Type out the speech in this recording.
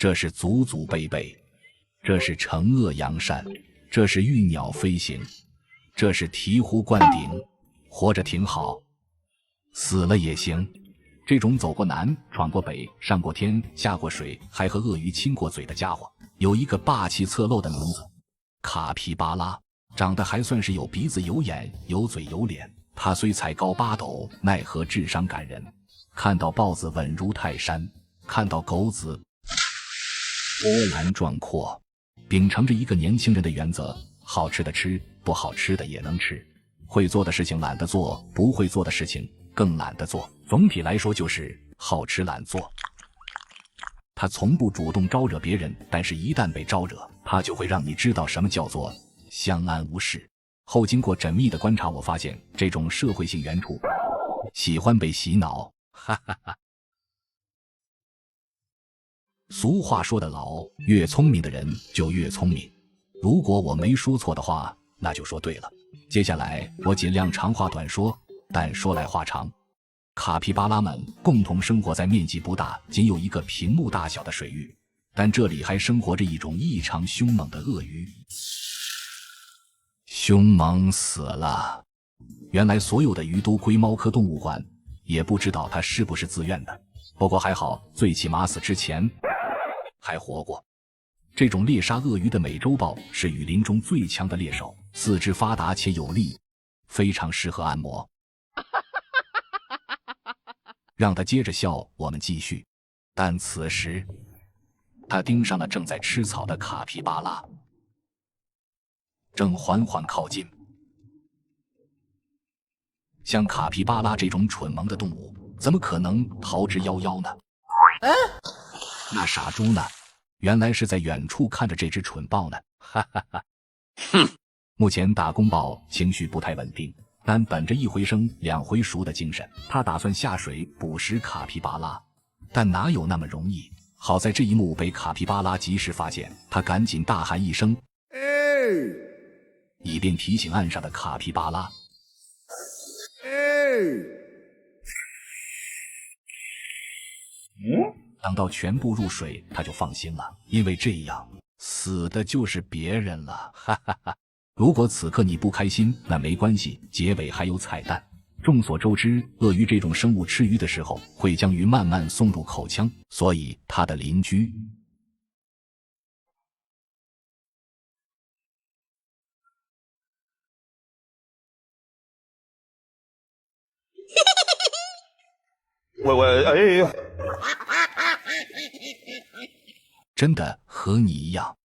这是祖祖辈辈，这是惩恶扬善，这是御鸟飞行，这是醍醐灌顶。活着挺好，死了也行。这种走过南，闯过北，上过天，下过水，还和鳄鱼亲过嘴的家伙，有一个霸气侧漏的名字——卡皮巴拉。长得还算是有鼻子有眼有嘴有脸，它虽才高8斗，奈何智商感人。看到豹子稳如泰山，看到狗子波澜壮阔。秉承着一个年轻人的原则，好吃的吃，不好吃的也能吃。会做的事情懒得做，不会做的事情更懒得做。总体来说就是好吃懒做。他从不主动招惹别人，但是一旦被招惹，他就会让你知道什么叫做相安无事。后经过缜密的观察，我发现这种社会性原处喜欢被洗脑，哈哈哈。俗话说得老，越聪明的人就越聪明。如果我没说错的话，那就说对了。接下来我尽量长话短说，但说来话长。卡皮巴拉们共同生活在面积不大，仅有一个屏幕大小的水域，但这里还生活着一种异常凶猛的鳄鱼。凶猛死了！原来所有的鱼都归猫科动物管，也不知道它是不是自愿的。不过还好，最起码死之前还活过。这种猎杀鳄鱼的美洲豹是雨林中最强的猎手，四肢发达且有力，非常适合按摩。让他接着笑，我们继续。但此时他盯上了正在吃草的卡皮巴拉，正缓缓靠近。像卡皮巴拉这种蠢萌的动物，怎么可能逃之夭夭呢？那傻猪呢？原来是在远处看着这只蠢豹呢，哈哈哈。哼！目前打工豹情绪不太稳定，但本着一回生两回熟的精神，他打算下水捕食卡皮巴拉。但哪有那么容易？好在这一幕被卡皮巴拉及时发现，他赶紧大喊一声以便提醒岸上的卡皮巴拉。等到全部入水，他就放心了，因为这样死的就是别人了，哈哈哈。如果此刻你不开心，那没关系，结尾还有彩蛋。众所周知，鳄鱼这种生物吃鱼的时候会将鱼慢慢送入口腔，所以它的邻居喂，哎，真的和你一样。